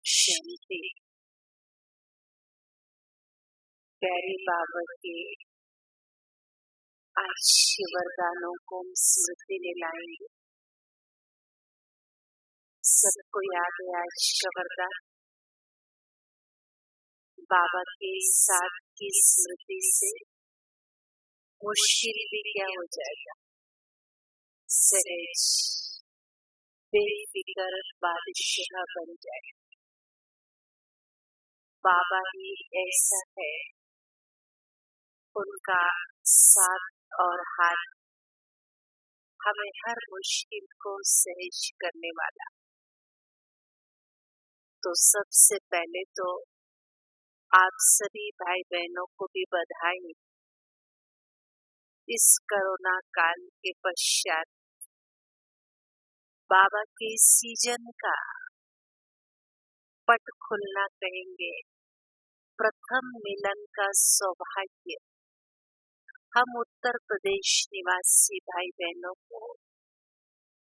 शांति। प्यारे बाबा के आज वरदानों को हम स्मृति में लाएंगे। सबको याद है आज का वरदान। बाबा के साथ की स्मृति से मुश्किल भी क्या हो जाएगा, सहज बेफिक्र बादशाह बन जाएगा। बाबा ही ऐसा है, उनका साथ और हाथ हमें हर मुश्किल को सहज करने वाला। तो सबसे पहले तो आप सभी भाई बहनों को भी बधाई। इस कोरोना काल के पश्चात बाबा के सीजन का पट खुलना कहेंगे, प्रथम मिलन का सौभाग्य हम उत्तर प्रदेश निवासी भाई बहनों को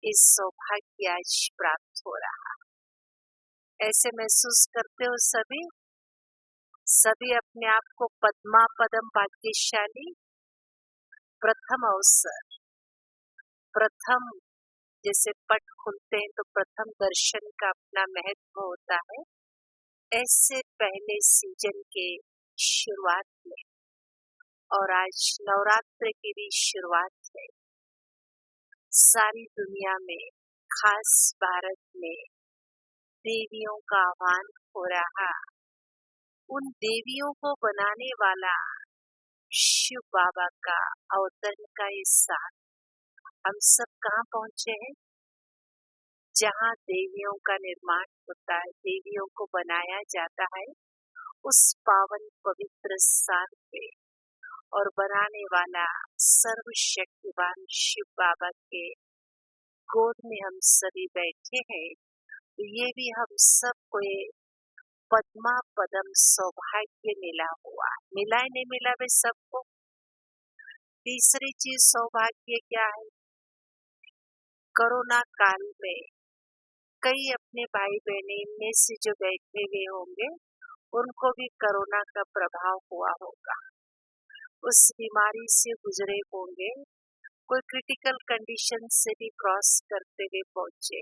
इस सौभाग्य आज प्राप्त हो रहा। ऐसे महसूस करते हो सभी अपने आप को पद्मा पदम भाग्यशाली। प्रथम अवसर, प्रथम जैसे पट खुलते हैं तो प्रथम दर्शन का अपना महत्व होता है। ऐसे पहले सीजन के शुरुआत में और आज नवरात्र की भी शुरुआत है। सारी दुनिया में, खास भारत में देवियों का आह्वान हो रहा। उन देवियों को बनाने वाला शिव बाबा का अवतरण का ये साथ हम सब कहाँ पहुँचे हैं? जहाँ देवियों का निर्माण होता है, देवियों को बनाया जाता है, उस पावन पवित्र स्थान पे और बनाने वाला सर्वशक्तिवान शिव बाबा के गोद में हम सभी बैठे हैं। तो ये भी हम सबको पद्मा पदम सौभाग्य मिला हुआ, मिला ही नहीं मिला वे सबको। तीसरी चीज सौभाग्य क्या है? कोरोना काल में कई अपने भाई बहने इनमें से जो बैठे हुए होंगे उनको भी कोरोना का प्रभाव हुआ होगा, उस बीमारी से गुजरे होंगे, कोई क्रिटिकल कंडीशन से भी क्रॉस करते हुए पहुंचे।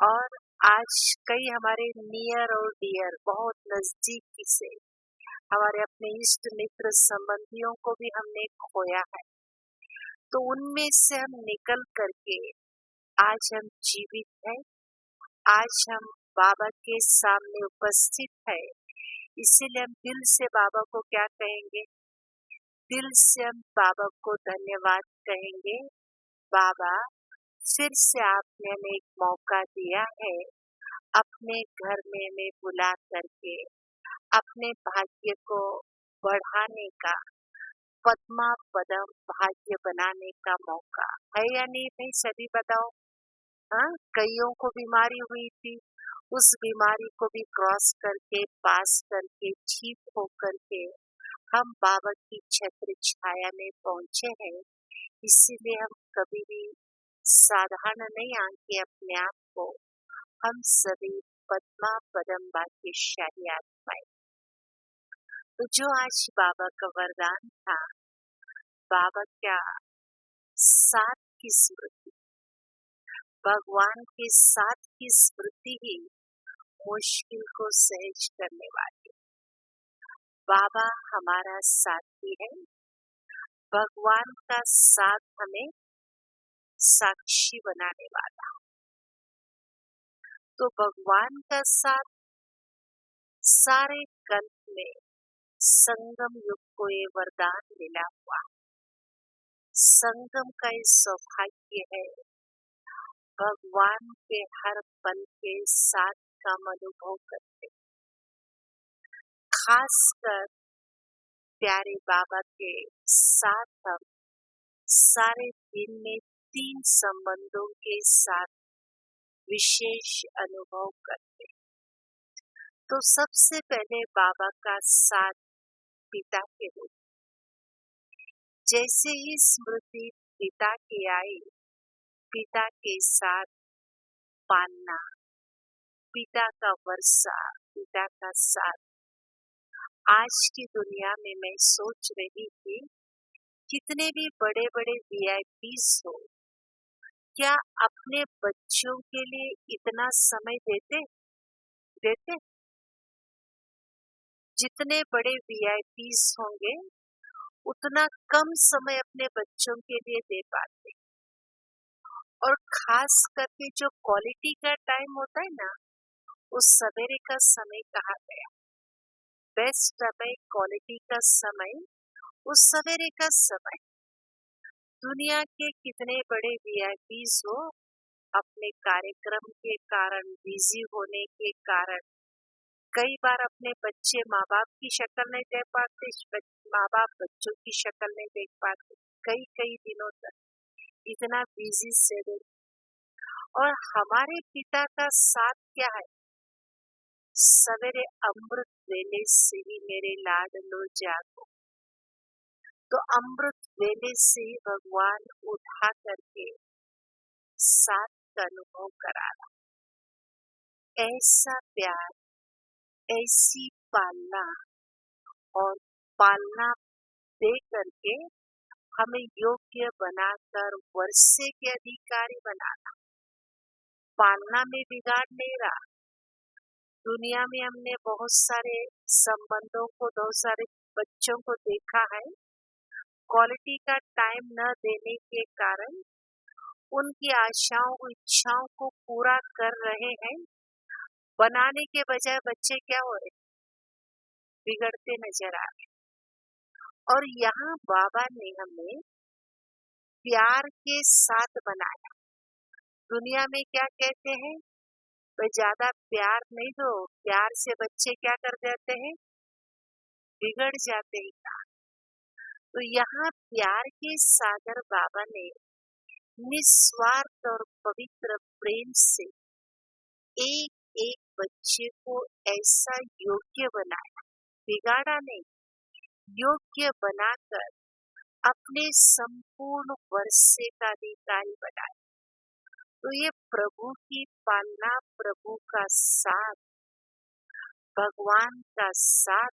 और आज कई हमारे नियर और डियर, बहुत नजदीकी से हमारे अपने इष्ट मित्र संबंधियों को भी हमने खोया है। तो उनमें से हम निकल करके आज हम जीवित हैं, आज हम बाबा के सामने उपस्थित है। इसीलिए हम दिल से बाबा को क्या कहेंगे? दिल से हम बाबा को धन्यवाद कहेंगे। बाबा, फिर से आपने हमें एक मौका दिया है अपने घर में हमें बुला करके अपने भाग्य को बढ़ाने का, पद्मा पदम भाग्य बनाने का मौका है या नहीं भाई? सभी बताओ। हाँ, कईयों को बीमारी हुई थी, उस बीमारी को भी क्रॉस करके, पास करके, ठीक हो करके हम बाबा की छत्र छाया में पहुंचे हैं। इसीलिए हम कभी भी साधारण नहीं आंके अपने आप को, हम सभी पद्मा पदम भाग्यशाली आत्माएं। तो जो आज बाबा का वरदान था, बाबा क्या साथ की स्मृति, भगवान के साथ की स्मृति ही मुश्किल को सहज करने वाली। बाबा हमारा साथी है, भगवान का साथ हमें साक्षी बनाने वाला। तो भगवान का साथ सारे कल्प में संगम युग को ये वरदान मिला हुआ। संगम का ये सौभाग्य है, भगवान के हर पल के साथ का अनुभव करते। खासकर प्यारे बाबा के साथ हम सारे दिन में 3 संबंधों के साथ विशेष अनुभव करते। तो सबसे पहले बाबा का साथ पिता के रूप, जैसे ही स्मृति पिता की आई, पिता के साथ पालना, पिता का वर्षा, पिता का साथ। आज की दुनिया में मैं सोच रही थी, कितने भी बड़े बड़े वीआईपीज हो, क्या अपने बच्चों के लिए इतना समय देते देते जितने बड़े वीआईपीज होंगे उतना कम समय अपने बच्चों के लिए दे पाते। और खास करके जो क्वालिटी का टाइम होता है ना, उस सवेरे का समय कहा गया। बेस्ट समय, क्वालिटी का समय, उस सवेरे का समय। दुनिया के कितने बड़े वीआईपीज हो, अपने कार्यक्रम के कारण, बिजी होने के कारण कई बार अपने बच्चे माँ बाप की शक्ल नहीं देख पाते, माँ बाप बच्चों की शक्ल नहीं देख पाते कई कई दिनों तक, इतना बिजी शेड्यूल। और हमारे पिता का साथ क्या है, सवेरे अमृत वेले से ही मेरे लाडलो जागो। तो अमृत वेले से ही भगवान उठा करके साथ का अनुभव करा रहा। ऐसा प्यार, ऐसी पालना और पालना दे करके हमें योग्य बनाकर वर्षे के अधिकारी बनाना। पालना में बिगाड़ नहीं रहा। दुनिया में हमने बहुत सारे संबंधों को, बहुत सारे बच्चों को देखा है, क्वालिटी का टाइम न देने के कारण उनकी आशाओं, इच्छाओं को पूरा कर रहे हैं, बनाने के बजाय बच्चे क्या हो रहे, बिगड़ते नजर आ रहे। और यहाँ बाबा ने हमें प्यार के साथ बनाया। दुनिया में क्या कहते हैं, भाई ज्यादा प्यार नहीं दो, प्यार से बच्चे क्या कर देते हैं, बिगड़ जाते हैं। तो यहाँ प्यार के सागर बाबा ने निस्वार्थ और पवित्र प्रेम से एक एक बच्चे को ऐसा योग्य बनाया, बिगाड़ा नहीं, योग्य बनाकर अपने संपूर्ण वर्षे का अधिकारी बनाया। तो ये प्रभु की पालना, प्रभु का साथ, भगवान का साथ।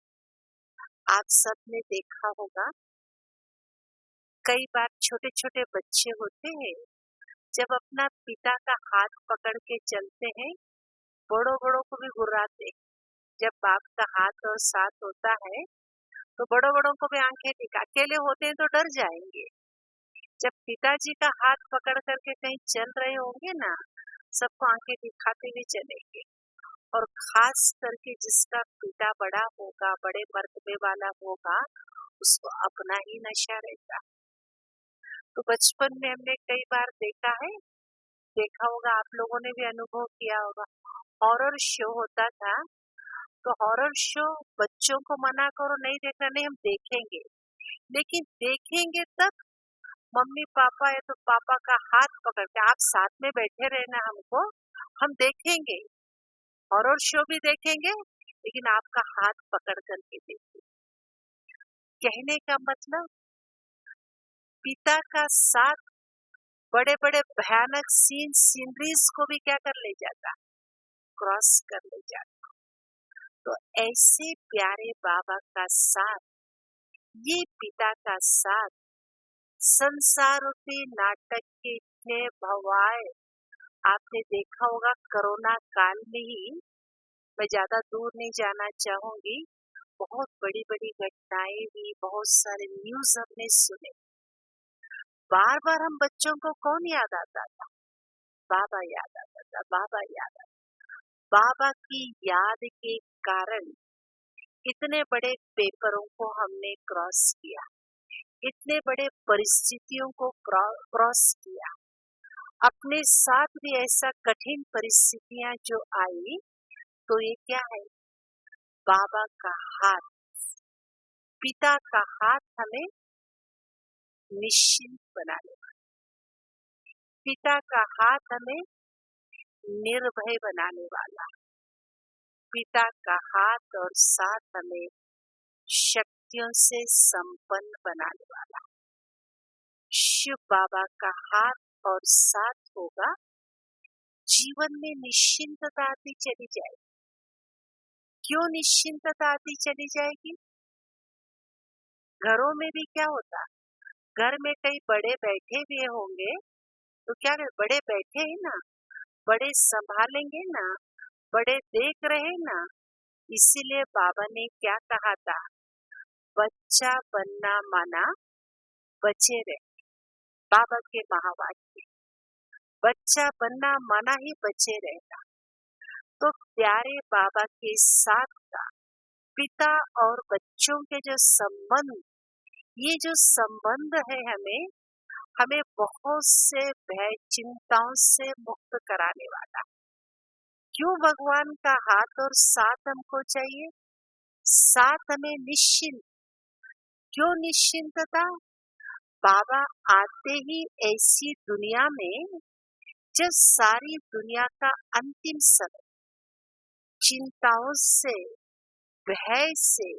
आप सबने देखा होगा, कई बार छोटे छोटे बच्चे होते हैं, जब अपना पिता का हाथ पकड़ के चलते हैं, बड़ों बड़ों को भी घुराते। जब बाप का हाथ और साथ होता है तो बड़ों बड़ों को भी आंखें दिखा, अकेले होते हैं तो डर जाएंगे। जब पिताजी का हाथ पकड़ करके कहीं चल रहे होंगे ना, सबको आंखें दिखाते हुए चलेंगे। और खास करके जिसका पिता बड़ा होगा, बड़े मर्तबे वाला होगा, उसको अपना ही नशा रहता। तो बचपन में हमने कई बार देखा होगा, आप लोगों ने भी अनुभव किया होगा, हॉरर शो होता था। तो हॉरर शो बच्चों को मना करो, नहीं देखना, नहीं हम देखेंगे, लेकिन देखेंगे तब मम्मी पापा या तो पापा का हाथ पकड़ के, आप साथ में बैठे रहना, हमको हम देखेंगे, हॉरर शो भी देखेंगे, लेकिन आपका हाथ पकड़ करके देखेंगे। कहने का मतलब, पिता का साथ बड़े बड़े भयानक सीनरीज को भी क्या कर ले जाता, क्रॉस कर ले जाता। तो ऐसे प्यारे बाबा का साथ, ये पिता का साथ, संसार रूपी नाटक के इतने भवाए आपने देखा होगा। कोरोना काल में ही, मैं ज्यादा दूर नहीं जाना चाहूंगी, बहुत बड़ी बड़ी घटनाएं हुई, बहुत सारे न्यूज हमने सुने। बार बार हम बच्चों को कौन याद आता था, बाबा याद आता था, बाबा याद आता। बाबा की याद के कारण इतने बड़े पेपरों को हमने क्रॉस किया, इतने बड़े परिस्थितियों को क्रॉस किया। अपने साथ भी ऐसा कठिन परिस्थितियां जो आई, तो ये क्या है, बाबा का हाथ, पिता का हाथ हमें निश्चिंत बनाने वाला, पिता का हाथ हमें निर्भय बनाने वाला, पिता का हाथ और साथ हमें शक्तियों से संपन्न बनाने वाला। शिव बाबा का हाथ और साथ होगा, जीवन में निश्चिंतता आती चली जाएगी। क्यों निश्चिंतता आती चली जाएगी? घरों में भी क्या होता, घर में कई बड़े बैठे हुए होंगे तो क्या बड़े बैठे हैं ना, बड़े संभालेंगे ना, बड़े देख रहे ना, इसीलिए बाबा ने क्या कहा था, बच्चा बनना माना बचे रहे। बाबा के महावाक्य, बच्चा बनना माना ही बचे रहना। तो प्यारे बाबा के साथ का पिता और बच्चों के जो संबंध, ये जो संबंध है हमें बहुत से भय चिंताओं से मुक्त कराने वाला। क्यों भगवान का हाथ और साथ हमको चाहिए? साथ हमें निश्चिंत। क्यों निश्चिंतता? बाबा आते ही ऐसी दुनिया में जब सारी दुनिया का अंतिम समय चिंताओं से, भय से,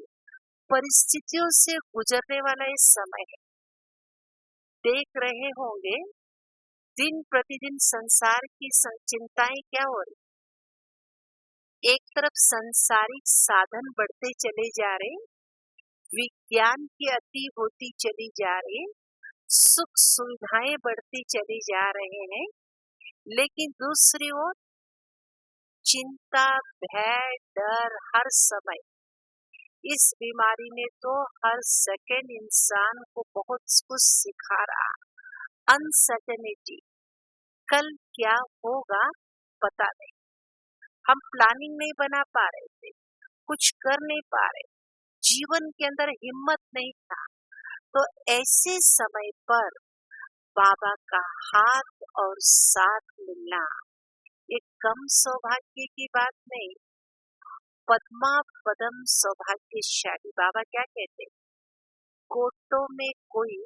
परिस्थितियों से गुजरने वाला ये समय है। देख रहे होंगे दिन प्रतिदिन संसार की चिंताएं क्या हो रही। एक तरफ संसारिक साधन बढ़ते चले जा रहे, विज्ञान की अति होती चली जा रही, सुख सुविधाएं बढ़ती चली जा रहे हैं, लेकिन दूसरी ओर चिंता, भय, डर हर समय। इस बीमारी ने तो हर सेकंड इंसान को बहुत कुछ सिखा रहा। अनसर्टेनिटी, कल क्या होगा पता नहीं। हम प्लानिंग नहीं बना पा रहे थे, कुछ कर नहीं पा रहे, जीवन के अंदर हिम्मत नहीं था। तो ऐसे समय पर बाबा का हाथ और साथ मिलना एक कम सौभाग्य की बात नहीं, पद्मा पदम सौभाग्यशाली। बाबा क्या कहते, कोटों में कोई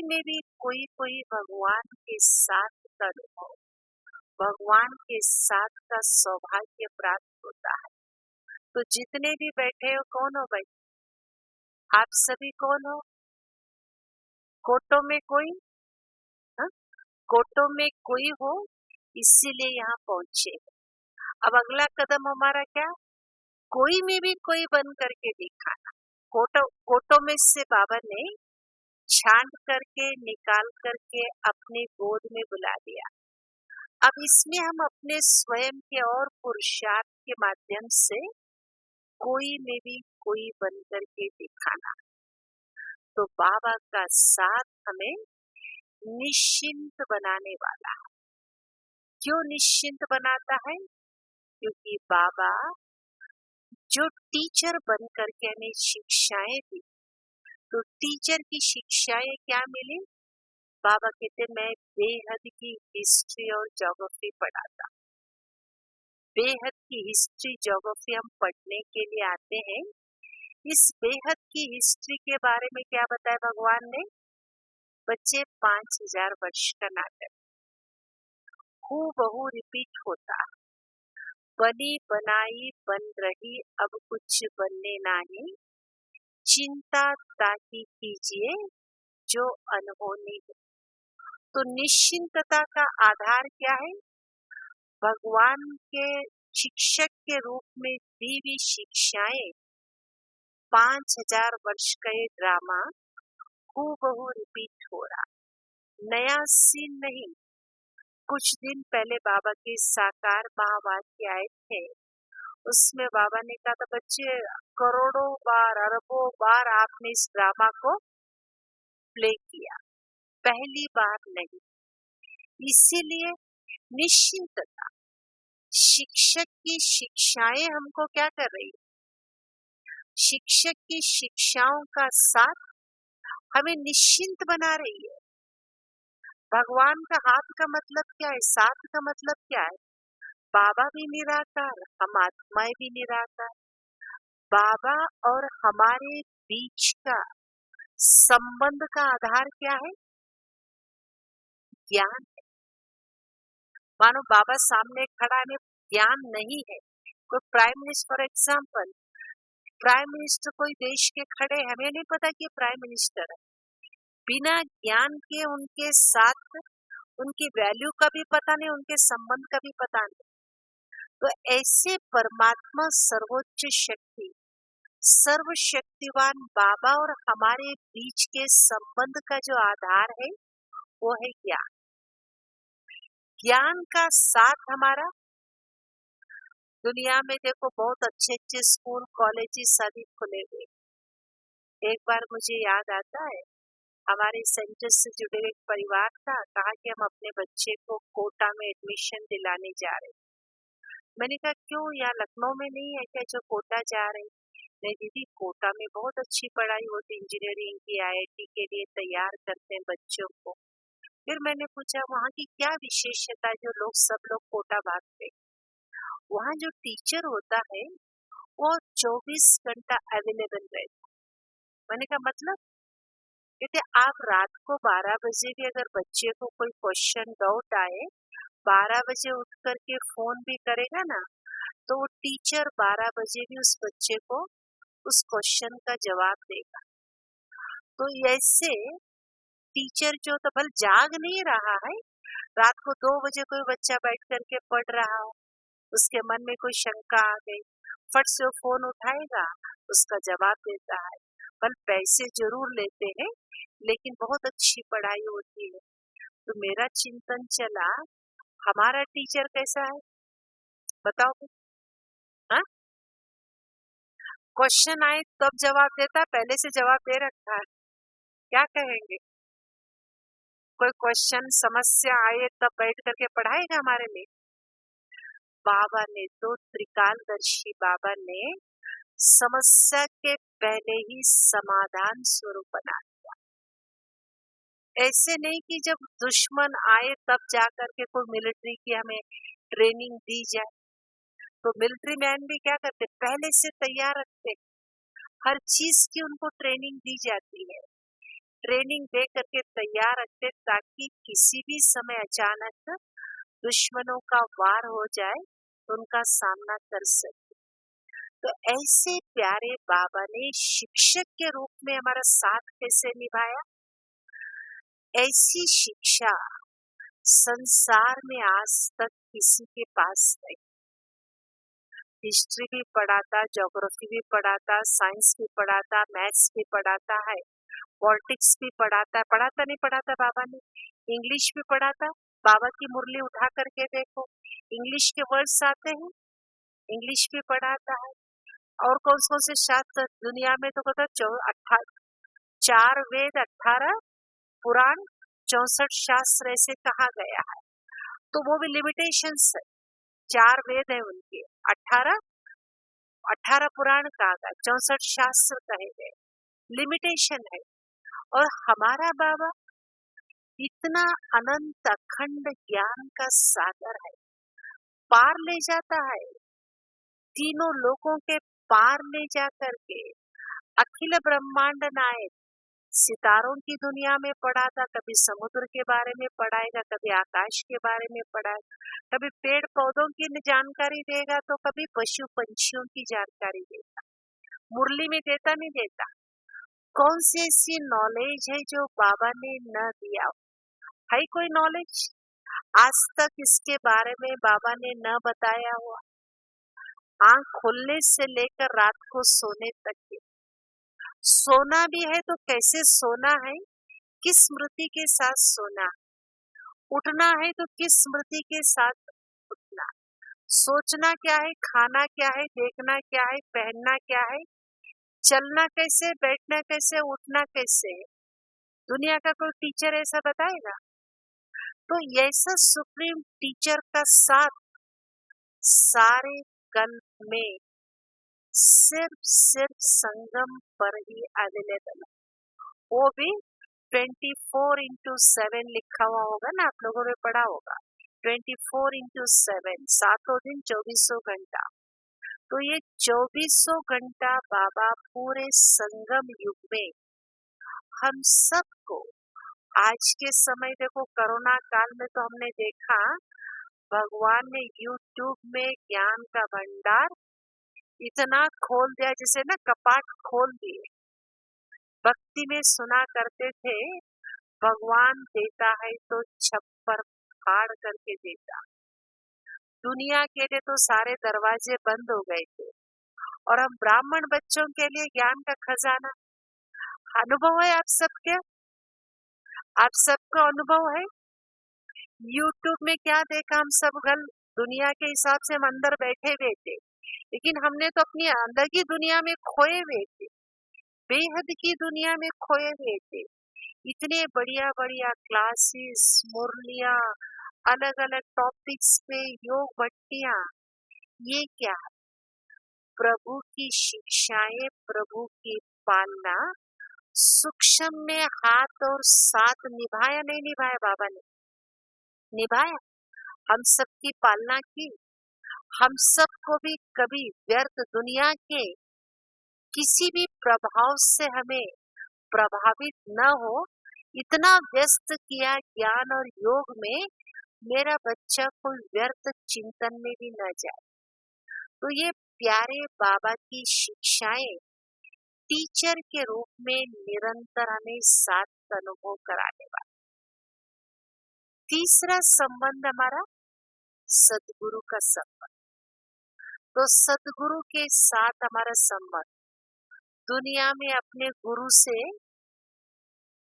में भी कोई भगवान के साथ का अनुभव, भगवान के साथ का सौभाग्य प्राप्त होता है। तो जितने भी बैठे हो, कौन हो भाई? आप सभी कौन हो? कोटों में कोई, हा? कोटों में कोई हो, इसीलिए यहाँ पहुंचे। अब अगला कदम हमारा क्या? कोई में भी कोई बन करके दिखाना। कोटों में से बाबा ने छांट करके निकाल करके अपनी गोद में बुला दिया। अब इसमें हम अपने स्वयं के और पुरुषार्थ के माध्यम से कोई में भी कोई बन करके दिखाना। तो बाबा का साथ हमें निश्चिंत बनाने वाला है। क्यों निश्चिंत बनाता है? क्योंकि बाबा जो टीचर बन करके हमें शिक्षाएं दी, तो टीचर की शिक्षाएं क्या मिली? बाबा कहते मैं बेहद की हिस्ट्री और ज्योग्राफी पढ़ाता। बेहद की हिस्ट्री ज्योग्राफी हम पढ़ने के लिए आते हैं। इस बेहद की हिस्ट्री के बारे में क्या बताया भगवान ने? बच्चे 5000 वर्ष का नाटक हूबहू रिपीट होता। बनी बनाई बन रही, अब कुछ बनने नहीं, चिंता ताकि कीजिए जो अनहोनी है। तो निश्चिंतता का आधार क्या है? भगवान के शिक्षक के रूप में दी हुई शिक्षाएं। 5000 वर्ष का ये ड्रामा हूबहू रिपीट हो रहा, नया सीन नहीं। कुछ दिन पहले बाबा के साकार महावाक्य आए थे, उसमें बाबा ने कहा था बच्चे करोड़ों बार, अरबों बार आपने इस ड्रामा को प्ले किया, पहली बार नहीं। इसीलिए निश्चिंतता, शिक्षक की शिक्षाएं हमको क्या कर रही है? शिक्षक की शिक्षाओं का साथ हमें निश्चिंत बना रही है। भगवान का हाथ का मतलब क्या है? साथ का मतलब क्या है? बाबा भी निराकार, हम आत्माएं भी निराकार। बाबा और हमारे बीच का संबंध का आधार क्या है? ज्ञान है। मानो बाबा सामने खड़ा है, ज्ञान नहीं है। कोई prime minister, for example, prime minister कोई देश के खड़े, हमें नहीं पता कि प्राइम मिनिस्टर है। बिना ज्ञान के उनके साथ उनकी वैल्यू का भी पता नहीं, उनके संबंध का भी पता नहीं। तो ऐसे परमात्मा सर्वोच्च शक्ति, सर्वशक्तिवान बाबा और हमारे बीच के संबंध का जो आधार है वो है ज्ञान। ज्ञान का साथ हमारा, दुनिया में देखो बहुत अच्छे अच्छे स्कूल कॉलेजेस सभी खुले हुए। एक बार मुझे याद आता है, हमारे सेंटर से जुड़े एक परिवार था, कहा कि हम अपने बच्चे को कोटा में एडमिशन दिलाने जा रहे हैं। मैंने कहा क्यों, यहाँ लखनऊ में नहीं है क्या जो कोटा जा रहे हैं? नहीं दीदी, कोटा में बहुत अच्छी पढ़ाई होती, इंजीनियरिंग की, IIT के लिए तैयार करते हैं बच्चों को। फिर मैंने पूछा वहाँ की क्या विशेषता जो सब लोग कोटा भागते? वहाँ जो टीचर होता है वो 24 घंटा अवेलेबल रहता। मैंने कहा मतलब? कहते आप रात को 12 बजे भी अगर बच्चे को कोई क्वेश्चन डाउट आए, 12 बजे उठ करके फोन भी करेगा ना, तो वो टीचर 12 बजे भी उस बच्चे को उस क्वेश्चन का जवाब देगा। तो ऐसे टीचर जो तो भले जाग नहीं रहा है, रात को 2 बजे कोई बच्चा बैठ करके पढ़ रहा हो, उसके मन में कोई शंका आ गई, फट से फोन उठाएगा, उसका जवाब देता है। पर पैसे जरूर लेते हैं लेकिन बहुत अच्छी पढ़ाई होती है। तो मेरा चिंतन चला, हमारा टीचर कैसा है बताओ? हाँ, क्वेश्चन आए तब जवाब देता, पहले से जवाब दे रखा है, क्या कहेंगे? कोई क्वेश्चन समस्या आए तब बैठ करके पढ़ाएगा हमारे लिए? बाबा ने तो, त्रिकालदर्शी बाबा ने समस्या के पहले ही समाधान स्वरूप बना दिया। ऐसे नहीं कि जब दुश्मन आए तब जाकर के कोई मिलिट्री की हमें ट्रेनिंग दी जाए। तो मिलिट्री मैन भी क्या करते, पहले से तैयार रखते, हर चीज की उनको ट्रेनिंग दी जाती है, ट्रेनिंग दे करके तैयार रखते ताकि किसी भी समय अचानक दुश्मनों का वार हो जाए तो उनका सामना कर सके। तो ऐसे प्यारे बाबा ने शिक्षक के रूप में हमारा साथ कैसे निभाया? ऐसी शिक्षा संसार में आज तक किसी के पास नहीं। हिस्ट्री भी पढ़ाता, ज्योग्राफी भी पढ़ाता, साइंस भी पढ़ाता, मैथ्स भी पढ़ाता है, पॉलिटिक्स भी पढ़ाता, पढ़ाता नहीं पढ़ाता बाबा ने, इंग्लिश भी पढ़ाता। बाबा की मुरली उठा करके देखो, इंग्लिश के वर्ड्स आते हैं, इंग्लिश भी पढ़ाता है। और कौन से शास्त्र दुनिया में तो पता, 4 वेद, 18 पुराण, 64 शास्त्र ऐसे कहा गया है। तो वो भी लिमिटेशंस है, 4 वेद है उनके, 18 पुराण कहा गया, 64 शास्त्र कहे गए, लिमिटेशन है। और हमारा बाबा इतना अनंत अखंड ज्ञान का सागर है, पार ले जाता है, तीनों लोगों के पार ले जाकर के अखिल ब्रह्मांड नायक, सितारों की दुनिया में पढ़ाता, कभी समुद्र के बारे में पढ़ाएगा, कभी आकाश के बारे में पढ़ाएगा, कभी पेड़ पौधों की जानकारी देगा, तो कभी पशु पंछियों की जानकारी देगा। मुरली में देता नहीं देता। कौन सी ऐसी नॉलेज है जो बाबा ने न दिया? है कोई नॉलेज आज तक इसके बारे में बाबा ने न बताया हुआ? आंख खुलने से लेकर रात को सोने तक के, सोना भी है तो कैसे सोना है, किस स्मृति के साथ सोना, उठना है तो किस स्मृति के साथ उठना, सोचना क्या है, खाना क्या है, देखना क्या है, पहनना क्या है, चलना कैसे, बैठना कैसे, उठना कैसे। दुनिया का कोई टीचर ऐसा बताएगा? तो ऐसा सुप्रीम टीचर का साथ सारे कल में सिर्फ संगम पर ही अवेलेबल है। वो भी 24/7 लिखा हुआ होगा ना, आप लोगों ने पढ़ा होगा, 24/7, 7 दिन 24 घंटा। तो ये 24 घंटा बाबा पूरे संगम युग में हम सबको, आज के समय देखो कोरोना काल में तो हमने देखा भगवान ने YouTube में ज्ञान का भंडार इतना खोल दिया, जैसे ना कपाट खोल दिए। भक्ति में सुना करते थे, भगवान देता है तो पर फाड़ करके देता। दुनिया के लिए तो सारे दरवाजे बंद हो गए थे और हम ब्राह्मण बच्चों के लिए ज्ञान का खजाना। अनुभव है आप सबके? आप सबका अनुभव है? यूट्यूब में क्या देखा हम सब? गल दुनिया के हिसाब से हम अंदर बैठे हुए थे, लेकिन हमने तो अपनी अंदर की दुनिया में खोए हुए थे, बेहद की दुनिया में खोए हुए थे। इतने बढ़िया बढ़िया क्लासेस, मुरलियां, अलग अलग टॉपिक्स पे योग भट्टियां, ये क्या? प्रभु की शिक्षाएं, प्रभु की पालना, सूक्ष्म में हाथ और साथ निभाया नहीं निभाया? बाबा ने निभाया, हम सबकी पालना की। हम सबको भी कभी व्यर्थ दुनिया के किसी भी प्रभाव से हमें प्रभावित न हो, इतना व्यस्त किया ज्ञान और योग में, मेरा बच्चा कोई व्यर्थ चिंतन में भी न जाए। तो ये प्यारे बाबा की शिक्षाएं टीचर के रूप में निरंतर हमें साथ अनुभव कराने वाला। तीसरा संबंध हमारा सदगुरु का संबंध। तो सदगुरु के साथ हमारा संबंध, दुनिया में अपने गुरु से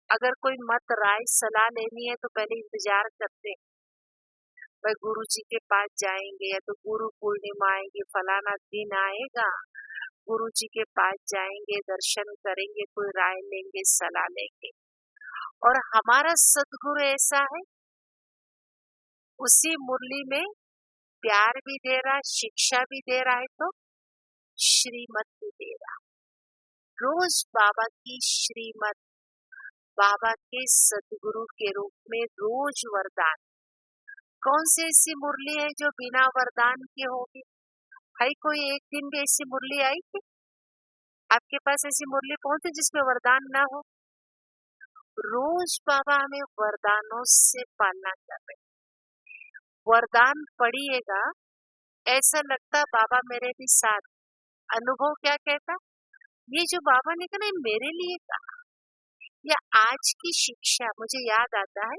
अगर कोई मत राय सलाह लेनी है तो पहले इंतजार करते हैं, भाई गुरु जी के पास जाएंगे या तो गुरु पूर्णिमा आएगी, फलाना दिन आएगा, गुरु जी के पास जाएंगे, दर्शन करेंगे, कोई राय लेंगे, सलाह लेंगे। और हमारा सदगुरु ऐसा है, उसी मुरली में प्यार भी दे रहा है, शिक्षा भी दे रहा है, तो श्रीमत भी दे रहा है। रोज बाबा की श्रीमत, बाबा के सदगुरु के रूप में रोज वरदान। कौन सी ऐसी मुरली है जो बिना वरदान के होगी? है कोई एक दिन भी ऐसी मुरली आई थी आपके पास? ऐसी मुरली पहुंचे जिसमें वरदान ना हो? रोज बाबा हमें वरदानों से पालना कर रहे। वरदान पढ़िएगा, ऐसा लगता बाबा मेरे भी साथ। अनुभव क्या कहता? ये जो बाबा ने कहा मेरे लिए कहा, या आज की शिक्षा मुझे याद आता है,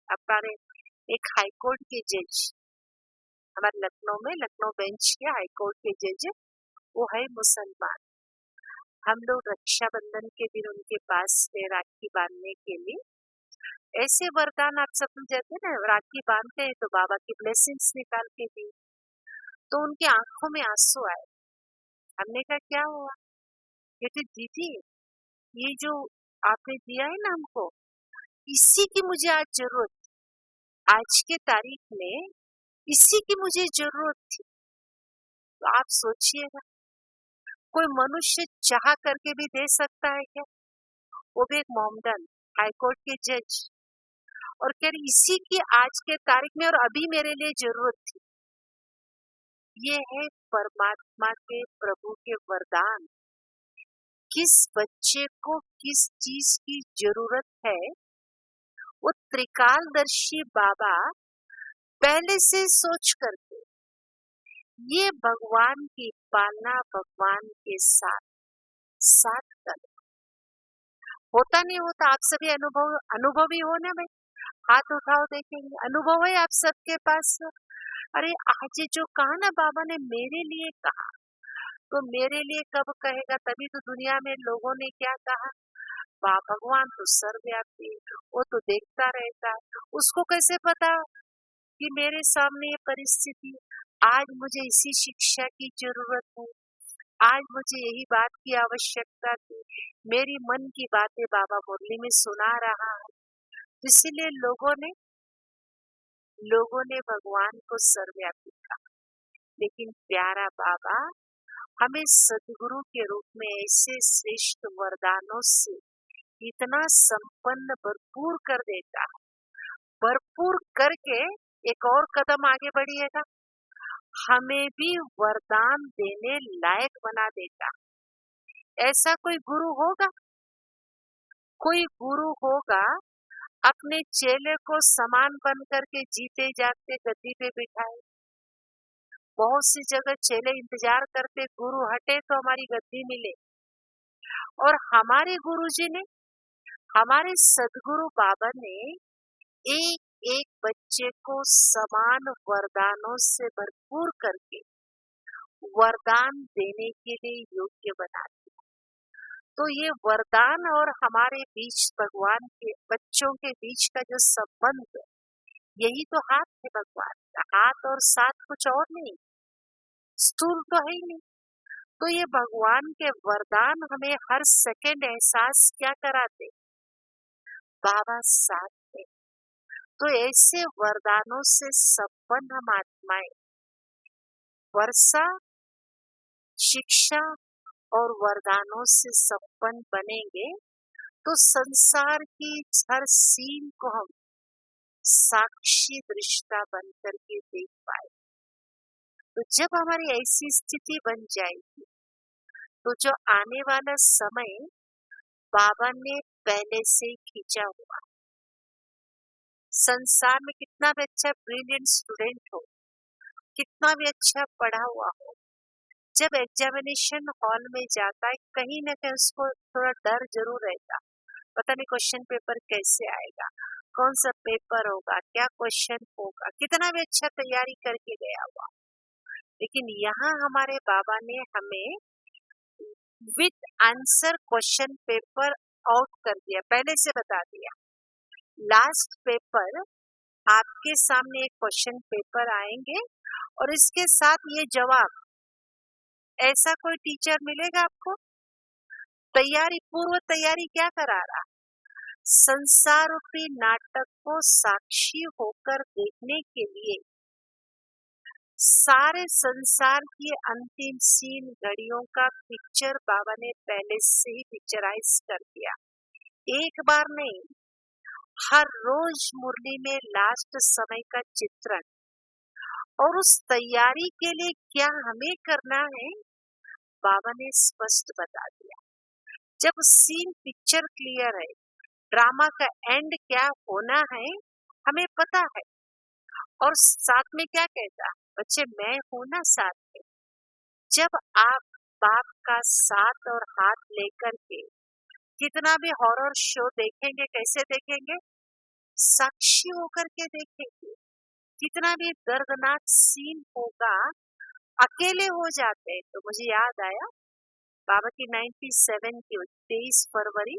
हमारे एक हाईकोर्ट के जज, हमारे लखनऊ में, लखनऊ बेंच के हाईकोर्ट के जज, वो है मुसलमान। हम लोग रक्षाबंधन के दिन उनके पास थे राखी बांधने के लिए। ऐसे वरदान आप सब जाते ना, राखी बांधते हैं तो बाबा की ब्लेसिंग्स निकाल के दी, तो उनकी आंखों में आंसू आए। हमने कहा क्या हुआ? कहते दीदी ये जो आपने दिया है ना हमको, इसी की मुझे आज जरूरत, आज के तारीख में इसी की मुझे जरूरत थी। तो आप सोचिएगा, कोई मनुष्य चाह करके भी दे सकता है क्या? वो भी एक मोहम्मदन हाईकोर्ट के जज, और कह रही इसी की आज के तारीख में और अभी मेरे लिए जरूरत थी। ये है परमात्मा के, प्रभु के वरदान। किस बच्चे को किस चीज की जरूरत है, वो त्रिकालदर्शी बाबा पहले से सोच करके ये भगवान की पालना भगवान के साथ कर। होता नहीं होता? आप सभी अनुभवी हो ना भाई? हाथ उठाओ देखेंगे, अनुभव है आप सबके पास? अरे आज जो कहा ना बाबा ने मेरे लिए कहा, तो मेरे लिए कब कहेगा? तभी तो दुनिया में लोगों ने क्या कहा, भगवान तो सर्वव्यापी, वो तो देखता रहता है, उसको कैसे पता कि मेरे सामने ये परिस्थिति, आज मुझे इसी शिक्षा की जरूरत है, आज मुझे यही बात की आवश्यकता थी, मेरी मन की बातें बाबा मुरली में सुना रहा है। इसीलिए लोगों ने भगवान को सर्वव्यापी कहा, लेकिन प्यारा बाबा हमें सदगुरु के रूप में ऐसे श्रेष्ठ वरदानों से इतना संपन्न भरपूर कर देता है। भरपूर करके एक और कदम आगे बढ़िएगा, हमें भी वरदान देने लायक बना देता। ऐसा कोई गुरु होगा? कोई गुरु होगा अपने चेले को समान बन करके जीते जागते गद्दी पे बिठाए? बहुत सी जगह चेले इंतजार करते गुरु हटे तो हमारी गद्दी मिले, और हमारे गुरुजी ने, हमारे सदगुरु बाबा ने एक एक बच्चे को समान वरदानों से भरपूर करके वरदान देने के लिए योग्य बनाती है। तो ये वरदान और हमारे बीच भगवान के बच्चों के बीच का जो संबंध है, यही तो हाथ है भगवान का। हाथ और साथ कुछ और नहीं, स्थूल तो है ही नहीं। तो ये भगवान के वरदान हमें हर सेकंड एहसास क्या कराते, बाबा साथ है। तो ऐसे वरदानों से संपन्न हम आत्माएं वर्षा, शिक्षा और वरदानों से संपन्न बनेंगे तो संसार की हर सीन को हम साक्षी दृष्टा बन करके देख पाए। तो जब हमारी ऐसी स्थिति बन जाएगी तो जो आने वाला समय बाबा ने पहले से ही खींचा हुआ, संसार में कितना भी अच्छा ब्रिलियंट स्टूडेंट हो, कितना भी अच्छा पढ़ा हुआ हो, जब एग्जामिनेशन हॉल में जाता है कहीं ना कहीं उसको थोड़ा डर जरूर रहता, पता नहीं क्वेश्चन पेपर कैसे आएगा, कौन सा पेपर होगा, क्या क्वेश्चन होगा, कितना भी अच्छा तैयारी करके गया हुआ। लेकिन यहाँ हमारे बाबा ने हमें with answer question paper out कर दिया, पहले से बता दिया। लास्ट पेपर आपके सामने एक क्वेश्चन पेपर आएंगे और इसके साथ ये जवाब, ऐसा कोई टीचर मिलेगा आपको? तैयारी, पूर्व तैयारी क्या करा रहा, संसार रूपी नाटक को साक्षी होकर देखने के लिए सारे संसार की अंतिम सीन घड़ियों का पिक्चर बाबा ने पहले से ही पिक्चराइज कर दिया। एक बार नहीं, हर रोज मुरली में लास्ट समय का चित्रण, और उस तैयारी के लिए क्या हमें करना है बाबा ने स्पष्ट बता दिया। जब सीन पिक्चर क्लियर है, ड्रामा का एंड क्या होना है हमें पता है, और साथ में क्या कहता, बच्चे मैं हूं ना साथ में। जब आप बाप का साथ और हाथ लेकर के कितना भी हॉरर शो देखेंगे, कैसे देखेंगे, साक्षी होकर के देखेंगे। कितना भी दर्दनाक सीन होगा, अकेले हो जाते हैं। तो मुझे याद आया बाबा की 97 की 23 फरवरी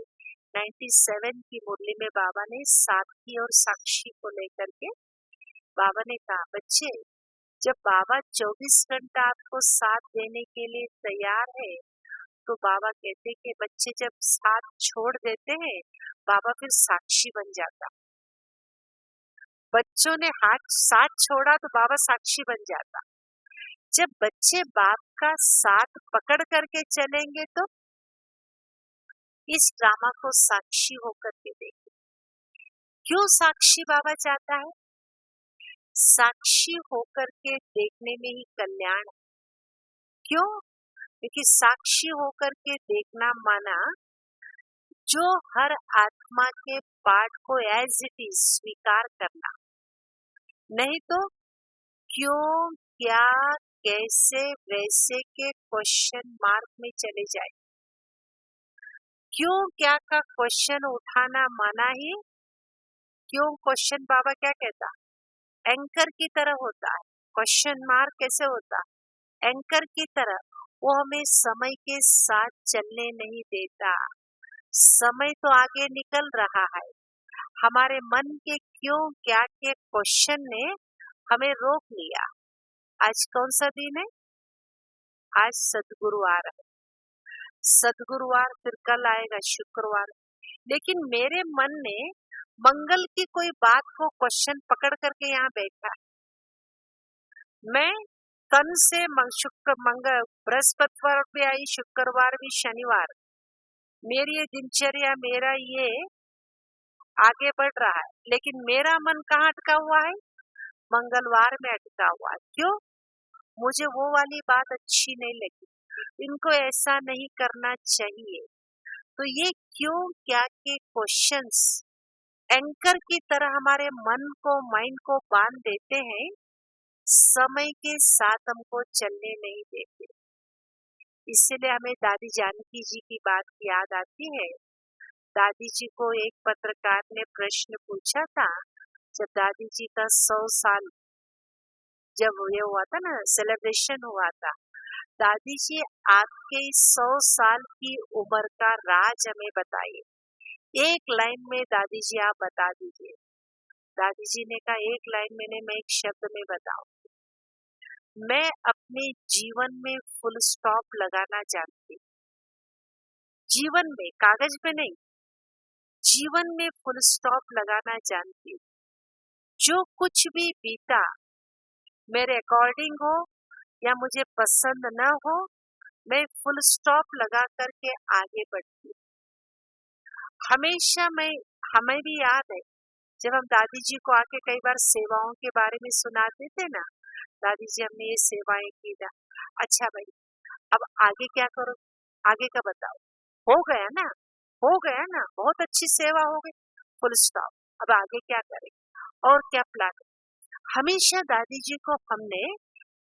97 की मुरली में बाबा ने साथी और साक्षी को लेकर के बाबा ने कहा, बच्चे जब बाबा 24 घंटा आपको साथ देने के लिए तैयार है, तो बाबा कहते कि बच्चे जब साथ छोड़ देते हैं बाबा फिर साक्षी बन जाता। बच्चों ने हाथ साथ छोड़ा तो बाबा साक्षी बन जाता। जब बच्चे बाप का साथ पकड़ करके चलेंगे तो इस ड्रामा को साक्षी होकर के देखें। क्यों साक्षी बाबा चाहता है? साक्षी होकर के देखने में ही कल्याण है। क्यों? क्योंकि साक्षी होकर के देखना माना जो हर आत्मा के पार्ट को एज इट इज स्वीकार करना, नहीं तो क्यों, क्या, कैसे, वैसे के क्वेश्चन मार्क में चले जाए। क्यों क्या का क्वेश्चन उठाना माना ही। क्यों क्वेश्चन बाबा क्या कहता, एंकर की तरह होता है। क्वेश्चन मार्क कैसे होता, एंकर की तरह। वो हमें समय के साथ चलने नहीं देता। समय तो आगे निकल रहा है, हमारे मन के क्यों क्या के क्वेश्चन ने हमें रोक लिया। आज कौन सा दिन है? आज सद्गुरुवार है। सद्गुरुवार फिर कल आएगा शुक्रवार। लेकिन मेरे मन ने मंगल की कोई बात को क्वेश्चन पकड़ करके यहाँ बैठा। मैं तन से मंगल बृहस्पतिवार भी आई, शुक्रवार भी, शनिवार, मेरी ये दिनचर्या, मेरा ये आगे बढ़ रहा है। लेकिन मेरा मन कहाँ अटका हुआ है? मंगलवार में अटका हुआ है। क्यों? मुझे वो वाली बात अच्छी नहीं लगी, इनको ऐसा नहीं करना चाहिए। तो ये क्यों क्या के क्वेश्चंस एंकर की तरह हमारे मन को, माइंड को बांध देते हैं, समय के साथ हमको चलने नहीं देते। इसलिए हमें दादी जानकी जी की बात याद आती है। दादी जी को एक पत्रकार ने प्रश्न पूछा था, जब दादी जी का 100 साल जब ये हुआ था ना, सेलिब्रेशन हुआ था, दादी जी आपके 100 साल की उम्र का राज हमें बताइए। एक लाइन में दादी जी आप बता दीजिए। दादी जी ने कहा एक लाइन में नहीं, मैं एक शब्द में बताऊं। मैं अपने जीवन में फुल स्टॉप लगाना जानती हूँ। जीवन में, कागज पे नहीं, जीवन में फुल स्टॉप लगाना जानती हूँ। जो कुछ भी बीता मेरे अकॉर्डिंग हो या मुझे पसंद न हो, मैं फुल स्टॉप लगा करके आगे बढ़ती हूँ। हमेशा हमें भी याद है जब हम दादी जी को आके कई बार सेवाओं के बारे में सुनाते थे ना, दादी जी हमने ये सेवाएं की ना, अच्छा भाई अब आगे क्या करो, आगे का बताओ। हो गया ना, हो गया ना, बहुत अच्छी सेवा हो गई, फुल स्टॉप, अब आगे क्या करें और क्या प्लान। हमेशा दादी जी को हमने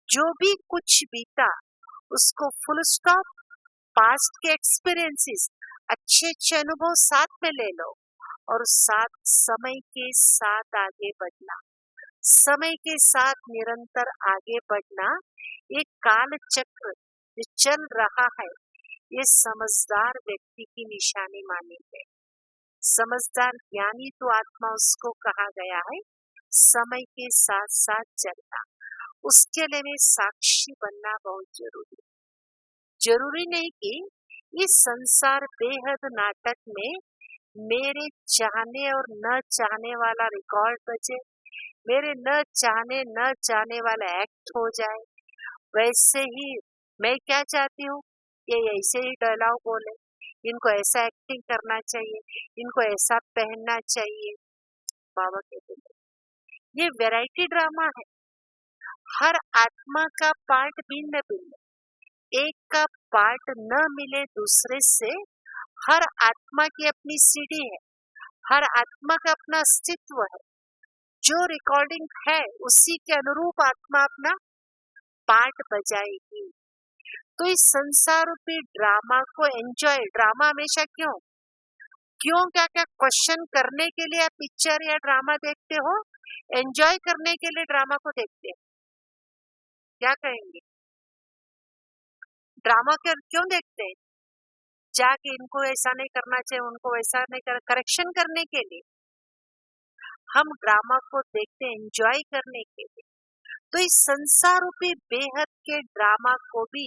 जो भी कुछ बीता उसको फुल स्टॉप, पास्ट के एक्सपीरियंसेस, अच्छे अच्छे अनुभव साथ में ले लो और साथ समय के साथ आगे बढ़ना, समय के साथ निरंतर आगे बढ़ना। एक काल चक्र जो चल रहा है, ये समझदार व्यक्ति की निशानी मानी है। समझदार ज्ञानी तो आत्मा उसको कहा गया है, समय के साथ साथ चलना। उसके लिए साक्षी बनना बहुत जरूरी। जरूरी नहीं कि इस संसार बेहद नाटक में मेरे चाहने और न चाहने वाला रिकॉर्ड बचे, मेरे न चाहने वाला एक्ट हो जाए। वैसे ही मैं क्या चाहती हूँ, ये ऐसे ही डायलॉग बोले, इनको ऐसा एक्टिंग करना चाहिए, इनको ऐसा पहनना चाहिए। बाबा कहते हैं ये वैरायटी ड्रामा है। हर आत्मा का पार्ट भिन्न भिन्न, एक का पार्ट न मिले दूसरे से। हर आत्मा की अपनी सीढ़ी है, हर आत्मा का अपना अस्तित्व है। जो रिकॉर्डिंग है उसी के अनुरूप आत्मा अपना पार्ट बजाएगी। तो इस संसार रूपी ड्रामा को एंजॉय, ड्रामा हमेशा क्यों क्या क्या क्वेश्चन करने के लिए आप पिक्चर या ड्रामा देखते हो, एंजॉय करने के लिए ड्रामा को देखते हैं। क्या कहेंगे, ड्रामा क्यों देखते हैं? जाके इनको ऐसा नहीं करना चाहिए, उनको वैसा नहीं कर, करेक्शन करने के लिए हम ड्रामा को देखते हैं, एंजॉय करने के लिए। तो इस संसार रूपी बेहद के ड्रामा को भी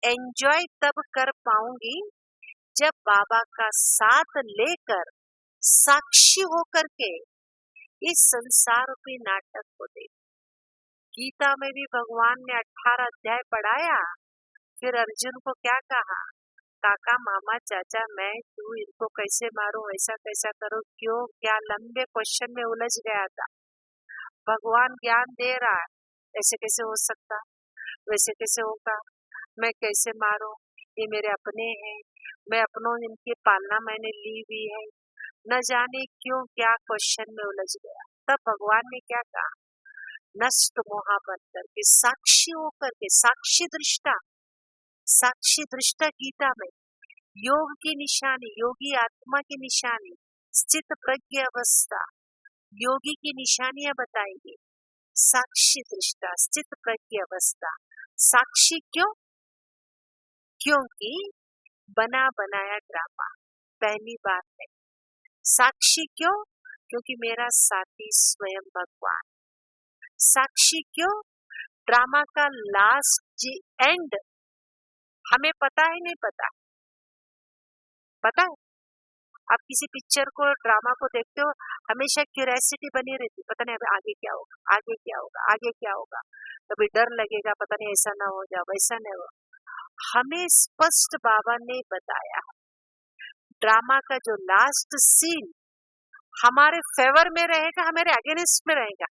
एंजॉय तब कर पाऊंगी जब बाबा का साथ लेकर साक्षी होकर के इस संसार रूपी नाटक को देख। गीता में भी भगवान ने 18 अध्याय पढ़ाया, फिर अर्जुन को क्या कहा, काका मामा चाचा मैं तू इनको कैसे मारूं, ऐसा कैसा करो, क्यों क्या, लंबे क्वेश्चन में उलझ गया था। भगवान ज्ञान दे रहा है, ऐसे कैसे हो सकता, वैसे कैसे होगा, मैं कैसे मारूं, ये मेरे अपने हैं, मैं अपनों इनकी पालना मैंने ली हुई है। न जाने क्यों क्या क्वेश्चन में उलझ गया। तब भगवान ने क्या कहा, नष्ट मोहा बन करके साक्षी होकर के, साक्षी दृष्टा गीता में योग की निशानी, योगी आत्मा की निशानी, स्थित प्रज्ञ अवस्था, योगी की निशानियां बताएंगे। साक्षी दृष्टा, स्थित प्रज्ञ अवस्था, साक्षी क्यों, क्योंकि बना बनाया ड्रामा पहली बार है। साक्षी क्यों, क्योंकि मेरा साथी स्वयं भगवान। साक्षी क्यों, ड्रामा का लास्ट एंड हमें पता है नहीं पता है। आप किसी पिक्चर को, ड्रामा को देखते हो, हमेशा क्यूरियोसिटी बनी रहती, पता नहीं अब आगे क्या होगा, आगे क्या होगा, आगे क्या होगा। कभी डर लगेगा, पता नहीं ऐसा ना हो जाए, वैसा नहीं हो। हमें स्पष्ट बाबा ने बताया ड्रामा का जो लास्ट सीन हमारे फेवर में रहेगा, हमारे अगेंस्ट में रहेगा।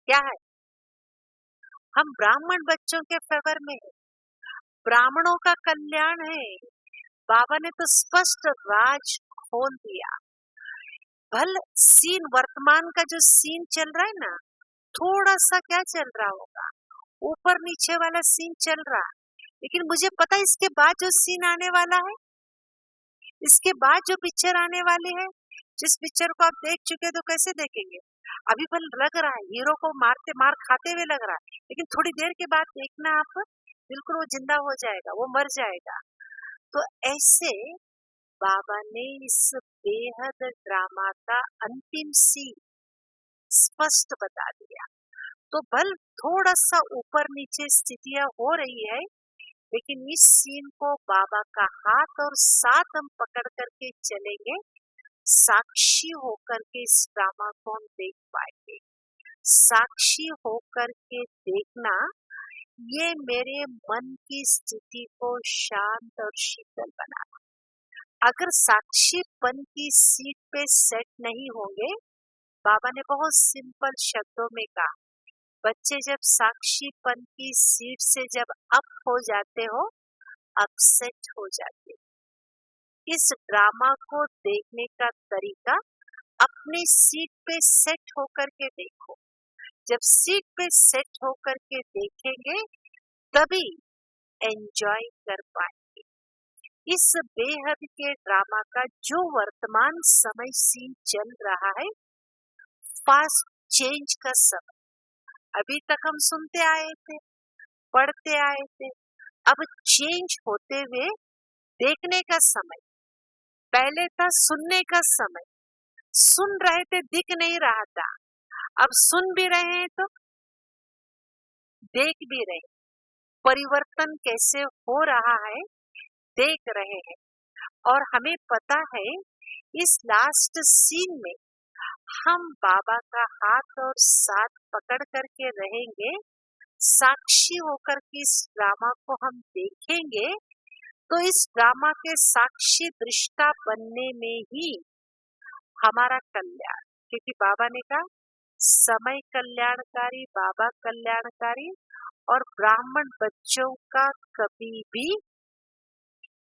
क्या है, हम ब्राह्मण बच्चों के फेवर में है, ब्राह्मणों का कल्याण है। बाबा ने तो स्पष्ट राज खोल दिया। भल सीन, वर्तमान का जो सीन चल रहा है ना, थोड़ा सा क्या चल रहा होगा, ऊपर नीचे वाला सीन चल रहा, लेकिन मुझे पता है इसके बाद जो सीन आने वाला है, इसके बाद जो पिक्चर आने वाली है, जिस पिक्चर को आप देख चुके तो कैसे देखेंगे? अभी भल लग रहा है हीरो को मारते मार खाते हुए लग रहा है, लेकिन थोड़ी देर के बाद देखना आप, बिल्कुल वो जिंदा हो जाएगा, वो मर जाएगा। तो ऐसे बाबा ने इस बेहद ड्रामा का अंतिम सीन स्पष्ट बता दिया। तो भल थोड़ा सा ऊपर नीचे स्थितियां हो रही है, लेकिन इस सीन को बाबा का हाथ और साथ हम पकड़ करके चलेंगे, साक्षी होकर के इस ड्रामा को हम देख पाएंगे। साक्षी होकर के देखना, ये मेरे मन की स्थिति को शांत और शीतल बनाना। अगर साक्षीपन की सीट पे सेट नहीं होंगे, बाबा ने बहुत सिंपल शब्दों में कहा, बच्चे जब साक्षीपन की सीट से जब अप हो जाते हो, अपसेट हो जाते हो। इस ड्रामा को देखने का तरीका, अपनी सीट पे सेट होकर के देखो। जब सीट पे सेट होकर के देखेंगे, तभी एंजॉय कर पाएंगे इस बेहद के ड्रामा का जो वर्तमान समय सीन चल रहा है, फास्ट चेंज का समय। अभी तक हम सुनते आए थे, पढ़ते आए थे, अब चेंज होते हुए देखने का समय। पहले था सुनने का समय, सुन रहे थे दिख नहीं रहा था, अब सुन भी रहे हैं तो देख भी रहे। परिवर्तन कैसे हो रहा है देख रहे हैं, और हमें पता है इस लास्ट सीन में हम बाबा का हाथ और साथ पकड़ करके रहेंगे, साक्षी होकर के इस ड्रामा को हम देखेंगे। तो इस ड्रामा के साक्षी दृष्टा बनने में ही हमारा कल्याण, क्योंकि बाबा ने कहा समय कल्याणकारी, बाबा कल्याणकारी, और ब्राह्मण बच्चों का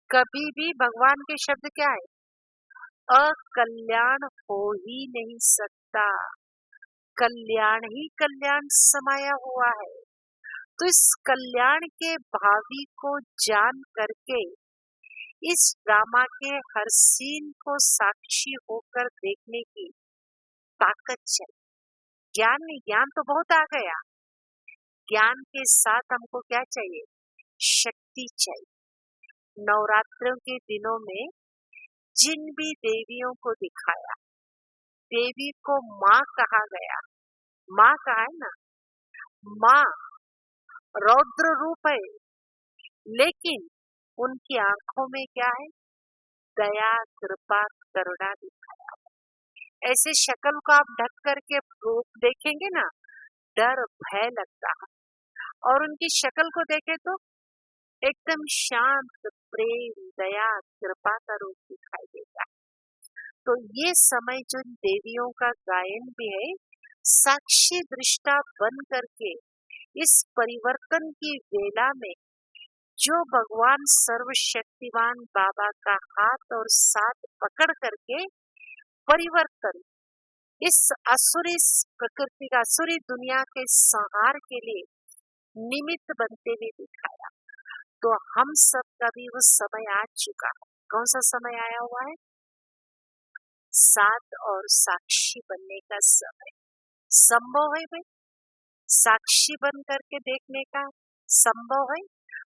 कभी भी भगवान के शब्द क्या है, अकल्याण हो ही नहीं सकता, कल्याण ही कल्याण समाया हुआ है। तो इस कल्याण के भावी को जान करके इस ड्रामा के हर सीन को साक्षी होकर देखने की ताकत चाहिए। ज्ञान नहीं, ज्ञान तो बहुत आ गया, ज्ञान के साथ हमको क्या चाहिए, शक्ति चाहिए। नवरात्रों के दिनों में जिन भी देवियों को दिखाया, देवी को माँ कहा गया, माँ कहा है ना, माँ रौद्र रूप है, लेकिन उनकी आंखों में क्या है, दया कृपा करुणा दिखाया। ऐसे शक्ल को आप ढक करके रूप देखेंगे ना, डर भय लगता है, और उनकी शक्ल को देखे तो एकदम शांत प्रेम दया कृपा का रूप दिखाई देता है। तो ये समय जो देवियों का गायन भी है, साक्षी दृष्टा बन करके इस परिवर्तन की वेला में जो भगवान सर्वशक्तिवान बाबा का हाथ और साथ पकड़ करके परिवर्तन, इस असुरी प्रकृति का, असुरी दुनिया के संहार के लिए निमित्त बनते हुए दिखाया। तो हम सब का भी वो समय आ चुका है। कौन सा समय आया हुआ है, साथ और साक्षी बनने का समय। संभव है भाई, साक्षी बन करके देखने का संभव है,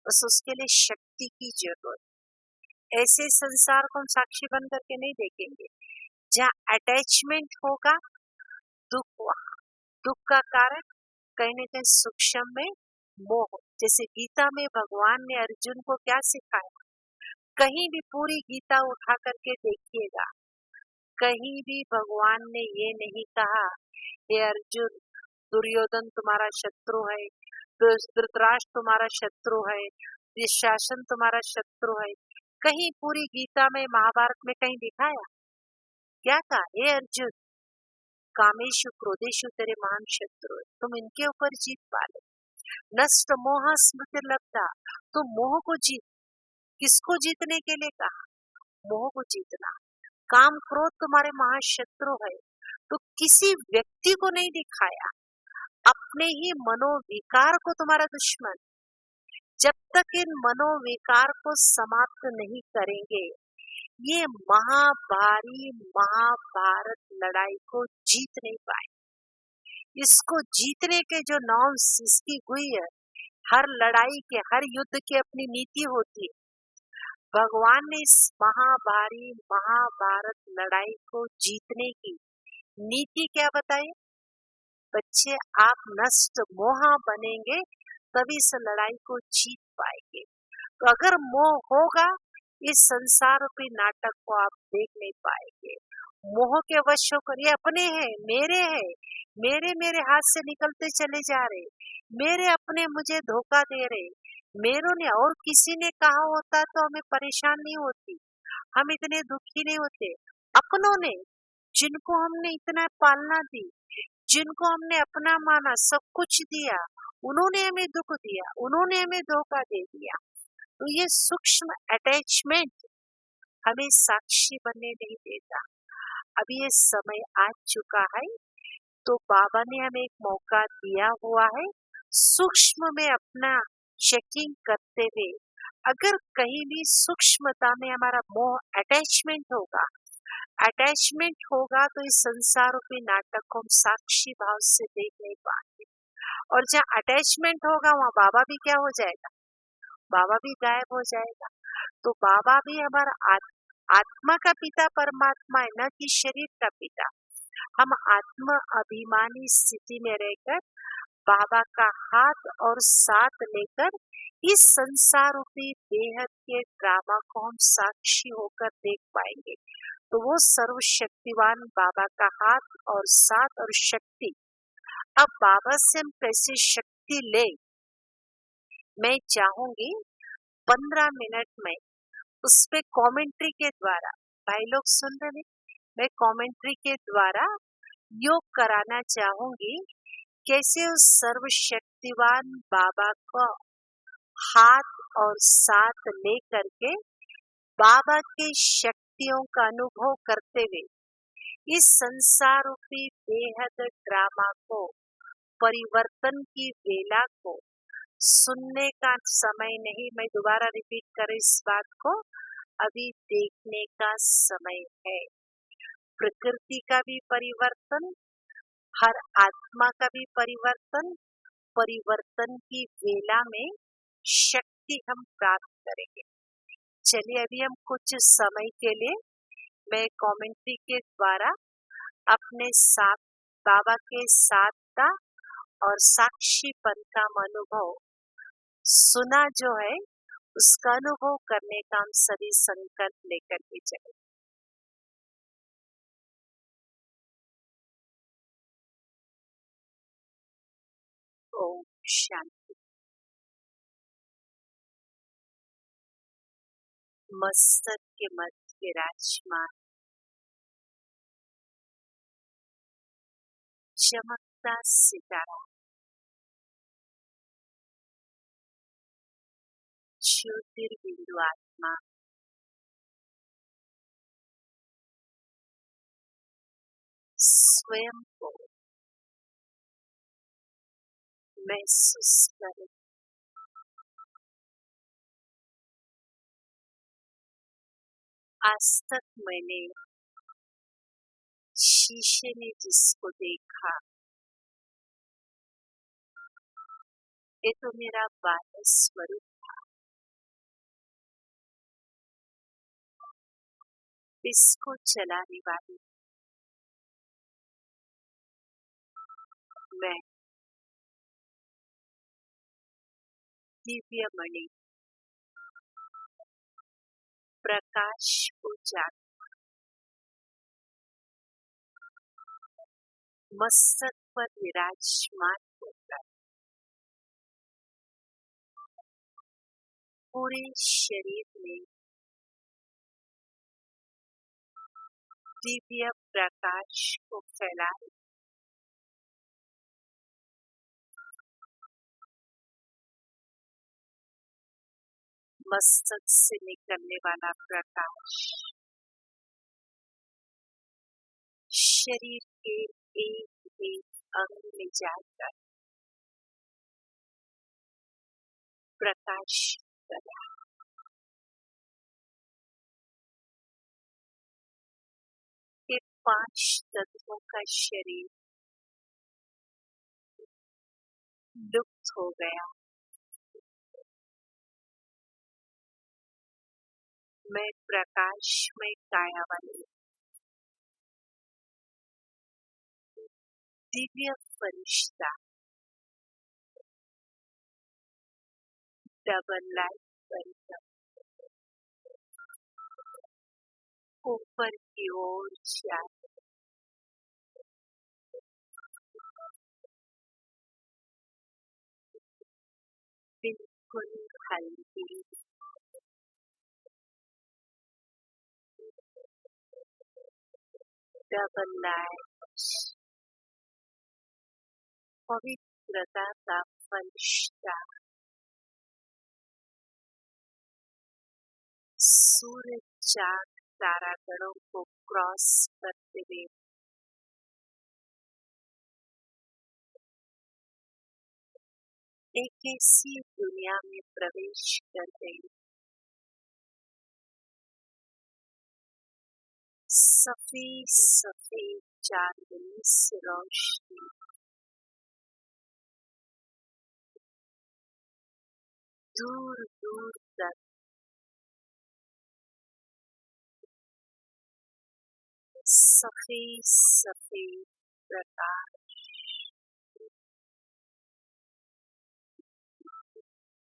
बस उसके लिए शक्ति की जरूरत। ऐसे संसार को हम साक्षी बन करके नहीं देखेंगे। जहाँ अटैचमेंट होगा, दुख, वहां दुख का कारण कहीं न कहीं सूक्ष्म में मोह। जैसे गीता में भगवान ने अर्जुन को क्या सिखाया, कहीं भी पूरी गीता उठा करके देखिएगा, कहीं भी भगवान ने ये नहीं कहा हे अर्जुन दुर्योधन तुम्हारा शत्रु है, धृतराष्ट्र तुम्हारा शत्रु है, दुशासन तुम्हारा शत्रु है। कहीं पूरी गीता में, महाभारत में कहीं दिखाया? क्या कहा, हे अर्जुन कामेशु क्रोधेशु तेरे महान शत्रु है, तुम इनके ऊपर जीत पा ले। नष्ट मोह स्मृति लब्धा, तो मोह को जीत। किसको जीतने के लिए कहा, मोह को जीतना। काम क्रोध तुम्हारे महाशत्रु है, तो किसी व्यक्ति को नहीं दिखाया, अपने ही मनोविकार को तुम्हारा दुश्मन। जब तक इन मनोविकार को समाप्त नहीं करेंगे, ये महाभारी महाभारत लड़ाई को जीत नहीं पाए। इसको जीतने के जो नॉर्म्स इसकी हुई है, हर लड़ाई के हर युद्ध की अपनी नीति होती है। भगवान ने इस महाभारी महाभारत लड़ाई को जीतने की नीति क्या बताई? बच्चे, आप नष्ट मोहा बनेंगे तभी इस लड़ाई को जीत पाएंगे। तो अगर मोह होगा, इस संसार रूपी नाटक को आप देख नहीं पाएंगे। मोह के वश होकर ये अपने हैं, मेरे मेरे हाथ से निकलते चले जा रहे, मेरे अपने मुझे धोखा दे रहे, मेरों ने और किसी ने कहा होता तो हमें परेशान नहीं होती, हम इतने दुखी नहीं होते। अपनों ने, जिनको हमने इतना पालना दी, जिनको हमने अपना माना, सब कुछ दिया, उन्होंने हमें दुख दिया, उन्होंने हमें धोखा दे दिया। तो ये सूक्ष्म अटैचमेंट हमें साक्षी बनने नहीं देता। अभी ये समय आ चुका है, तो बाबा ने हमें एक मौका दिया हुआ है सूक्ष्म में अपना चेकिंग करते हुए। अगर कहीं भी सूक्ष्मता में हमारा मोह अटैचमेंट होगा तो इस संसार रूपी नाटक को हम साक्षी भाव से देख नहीं पाएंगे। और जहाँ अटैचमेंट होगा वहाँ बाबा भी क्या हो जाएगा? बाबा भी गायब हो जाएगा। तो बाबा भी हमारा आत्मा का पिता परमात्मा है, न कि शरीर का पिता। हम आत्मा अभिमानी स्थिति में रहकर बाबा का हाथ और साथ लेकर इस संसार रूपी बेहद के ड्रामा को हम साक्षी होकर देख पाएंगे। तो वो सर्वशक्तिवान बाबा का हाथ और साथ और शक्ति, अब बाबा से हम कैसे शक्ति ले, मैं चाहूंगी 15 मिनट में उस पे कमेंट्री के द्वारा, भाई लोग सुन रहे, मैं कमेंट्री के द्वारा योग कराना चाहूंगी। कैसे उस सर्वशक्तिवान बाबा को हाथ और साथ लेकर के बाबा की शक्तियों का अनुभव करते हुए इस संसार रूपी बेहद ड्रामा को, परिवर्तन की वेला को सुनने का समय नहीं, मैं दोबारा रिपीट कर इस बात को, अभी देखने का समय है। प्रकृति का भी परिवर्तन, हर आत्मा का भी परिवर्तन, परिवर्तन की वेला में शक्ति हम प्राप्त करेंगे। चलिए अभी हम कुछ समय के लिए मैं कमेंट्री के द्वारा अपने साथ बाबा के साथ का और साक्षीपन का अनुभव सुना जो है, उसका अनुभव करने का हम सभी संकल्प लेकर के चले। ओम शांति। मस्तक के मध्य विराजमान चमकता सितारा, ज्योतिर्बिंदु आत्मा, स्वयं को महसूस करें। आज तक मैंने शीशे में जिसको देखा, ये तो मेरा बाह्य स्वरूप था। इसको चलाने वाली मैं दिव्य मणि प्रकाश उजाला मस्तक पर विराजमान होकर पूरे शरीर में दिव्य प्रकाश को फैलाए। मस्तक से निकलने वाला प्रकाश शरीर के एक एक अंग में जाकर प्रकाश करा। ये 5 तत्वों का शरीर लुप्त हो गया। मैं प्रकाशमय काया वाली दिव्य फरिश्ता डबल लाइफ परिक्रम ऊपर की ओर जा बिल्कुल हल्की डबल लाइफ पवित्रता का फरिश्ता सूर्य चांद तारागणों को क्रॉस करते हुए एक ऐसी दुनिया में प्रवेश कर गई सफेद सफेद चांदनी से रोशनी दूर दूर तक सफेद सफेद प्रकाश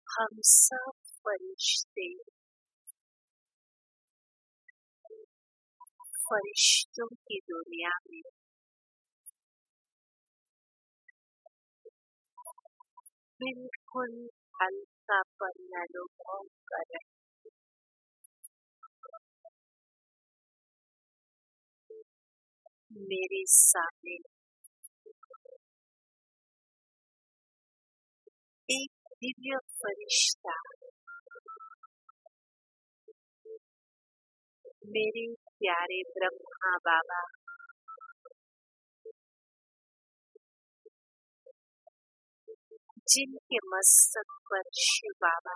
हम सब फरिश्ते फरिश्तों की दुनिया में बिल्कुल हल्कापन अनुभव कर रहे मेरे सामने एक दिव्य फरिश्ता मेरे प्यारे ब्रह्मा बाबा जिनके मस्तक पर शिव बाबा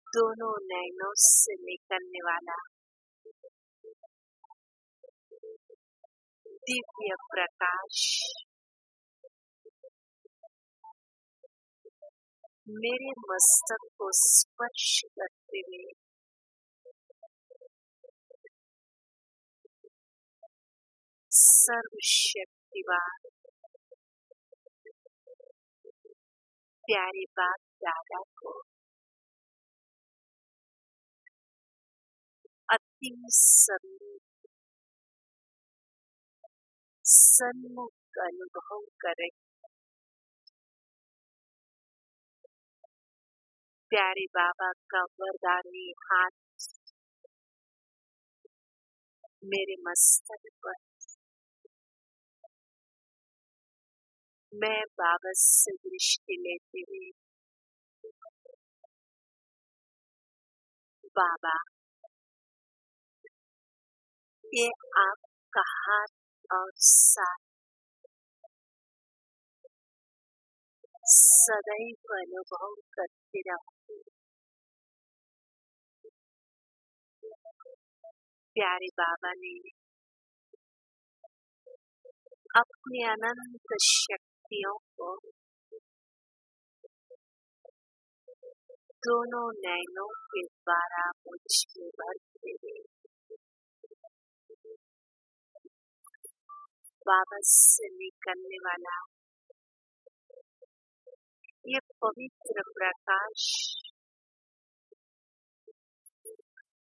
दोनों नैनों से निकलने वाला दिव्य प्रकाश मेरे मस्तक को स्पर्श करते हुए सर्वशक्तिवान प्यारे बाप दादा को अति सन्मुख सन्मुख अनुभव करें प्यारे बाबा का वरदानी हाथ मेरे मस्तक पर मैं बाबा से दृष्टि लेते हुए बाबा ये आपका हाथ और साथ सदैव अनुभव करते रहो प्यारे बाबा ने अपनी अनंत शक्तियों को दोनों नैनों के द्वारा मुझ में भरते हुए बाबा से निकलने वाला ये पवित्र प्रकाश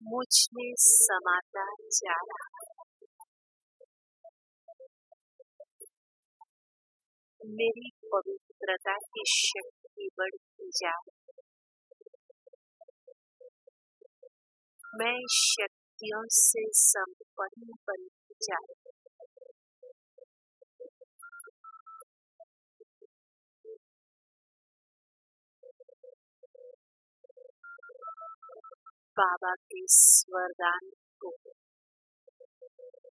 मुझ में समाता जा रहा मेरी पवित्रता की शक्ति बढ़ती जा रही मैं शक्तियों से संपन्न बनती जा रही बाबा के वरदान को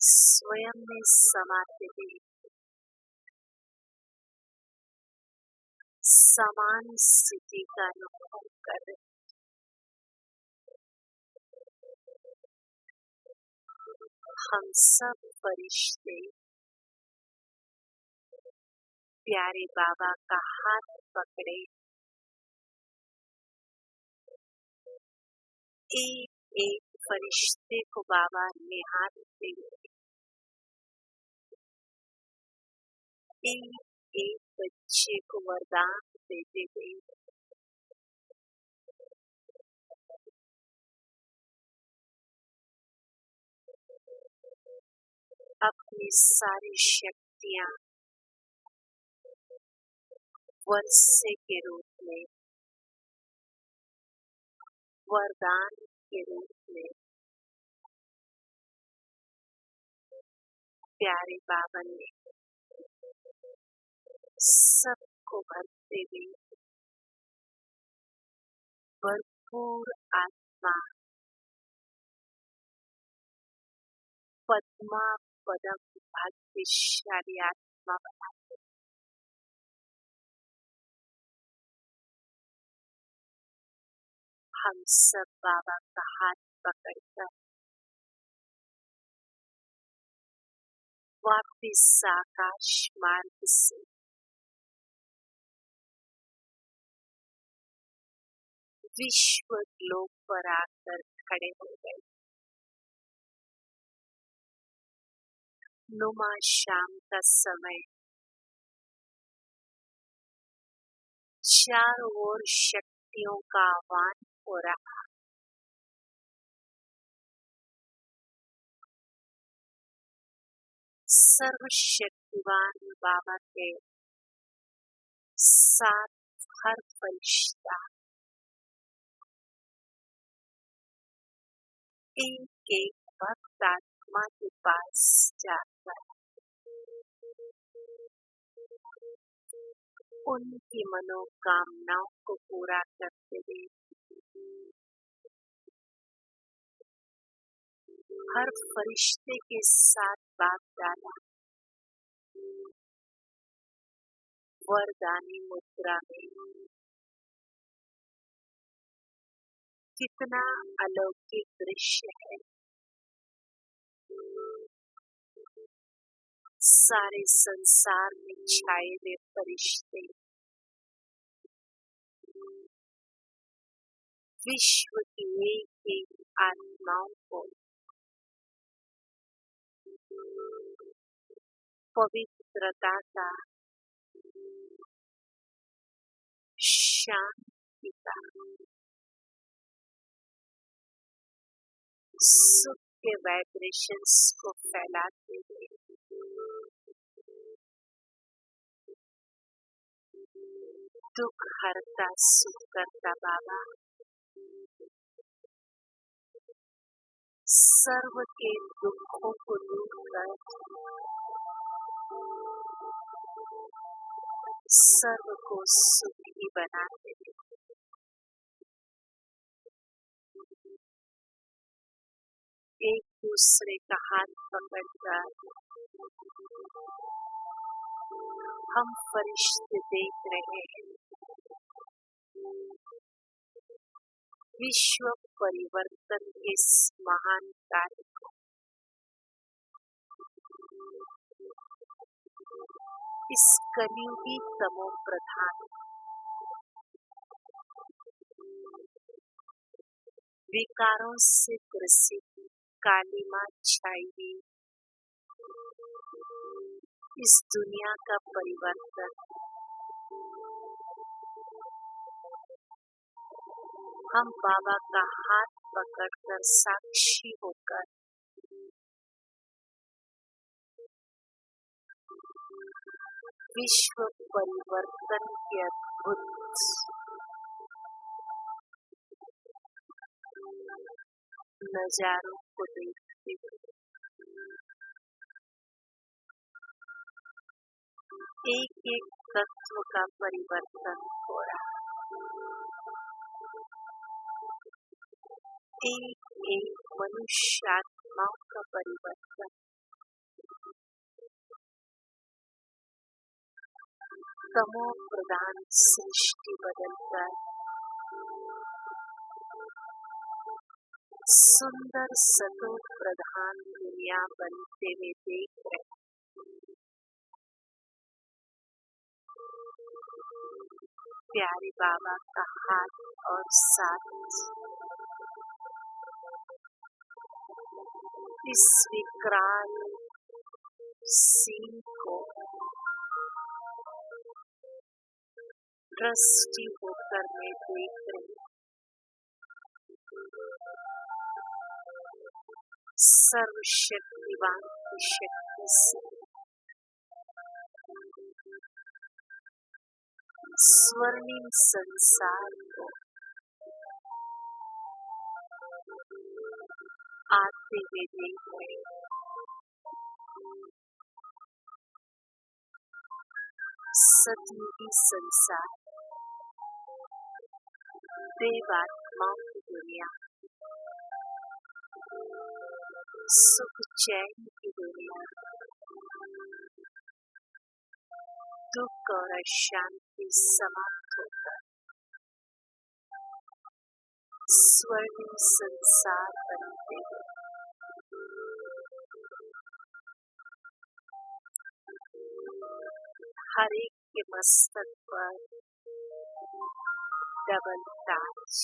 स्वयं में समाते हुए समान स्थिति का अनुभव कर रहे हम सब फरिश्ते प्यारे बाबा का हाथ पकड़े एक एक फरिश्ते को बाबा निहारते हुए एक एक बच्चे को वरदान देते हुए अपनी सारी शक्तियां वर्षे के रूप में, वरदान के रूप में प्यारे बाबा ने सबको भरते हुए भरपूर आत्मा पद्मा पदम भाग्यशाली आत्मा बना। हम सब बाबा का हाथ पकड़कर वापिस आकाश मार्ग से विश्व ग्लोब पर आकर खड़े हो गए। नुमा शाम का समय चारों ओर शक्तियों का आह्वान हो रहा। सर्वशक्तिवान बाबा के साथ हर फरिश्ता एक एक भक्त आत्मा के पास जाकर उनकी मनोकामनाओं को पूरा करते हुए हर फरिश्ते के साथ बात डाला वरदानी मुद्रा में। कितना अलौकिक दृश्य है। सारे संसार में छाए हुए फरिश्ते विश्व की एक एक आत्माओं को पवित्रता का, शांति का, सुख के वाइब्रेशंस को फैलाते हुए दुख हरता सुख करता बाबा सर्व के दुखों को दूर कर सर्व को सुखी बनाते हैं। एक दूसरे का हाथ पकड़कर हम फरिश्ते देख रहे हैं विश्व परिवर्तन के इस महान कार्य को। इस कलयुगी तमो प्रधान विकारों से ग्रसित कालिमा छाई हुई इस दुनिया का परिवर्तन हम बाबा का हाथ पकड़कर साक्षी होकर विश्व परिवर्तन के अद्भुत नजारों को देखते एक एक तत्व का परिवर्तन हो रहा। एक एक मनुष्य आत्माओं का परिवर्तन तमो प्रधान सृष्टि बदलकर सुंदर सतो प्रधान में दुनिया बनते हुए देख रहे हैं। प्यारे बाबा का हाथ और साथ इस विकराल सीन को दृष्टि होकर मैं देख रही हूँ। सर्वशक्तिवान की शक्ति से स्वर्णिम संसार को आते हुए देख रहे हैं। सतयुगी संसार, देवात्माओं की दुनिया, सुख चैन की दुनिया, दुख और अशांति समाप्त होकर स्वर्णिम संसार बनते हैं। हर एक के मस्तक पर डबल ताज,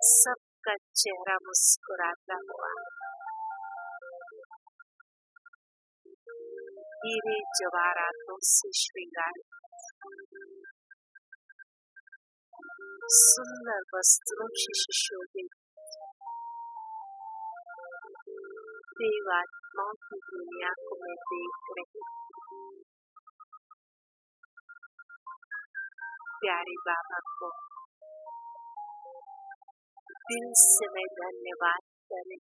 सबका चेहरा मुस्कुराता हुआ, हीरे जवाहरातों से श्रृंगारित, सुंदर वस्त्रों से सुशोभित देवात्माओं की दुनिया को मैं देख रही हूँ। प्यारे बाबा को दिल से मैं धन्यवाद करें।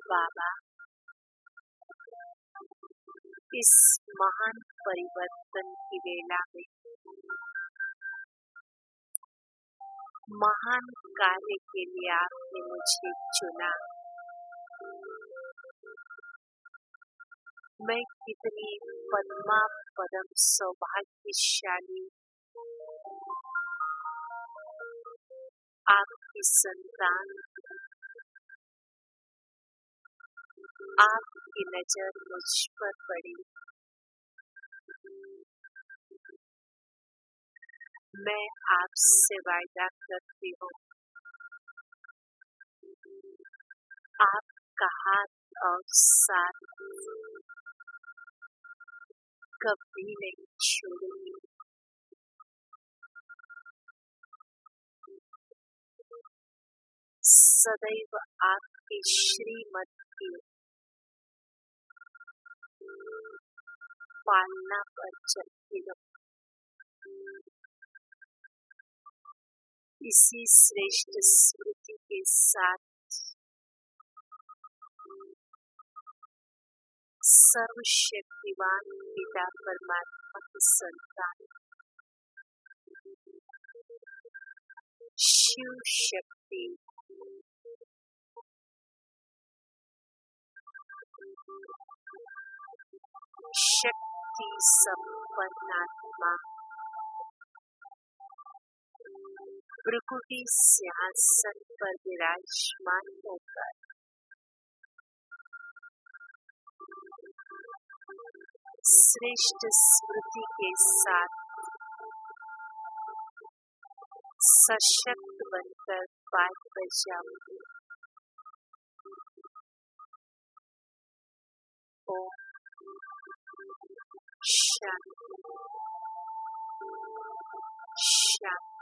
बाबा, इस महान परिवर्तन की वेला में महान कार्य के लिए आपने मुझे चुना। मैं कितनी पद्मा पदम सौभाग्यशाली आपकी संतान, आपकी नजर मुझ पर पड़ी। मैं आपसे वायदा करती हूँ, आपका हाथ और साथ कभी नहीं छोड़ूंगी। सदैव आपके श्रीमत की पालना पर चलती हूँ। इसी श्रेष्ठ स्मृति के साथ सर्वशक्तिवान पिता परमात्मा की संतान शिव शक्ति शक्ति संपन्न आत्मा भृगुटी सिंहासन पर विराजमान होकर श्रेष्ठ स्मृति के साथ सशक्त बनकर पाठ बजाऊंगी। ओम शांति शांति।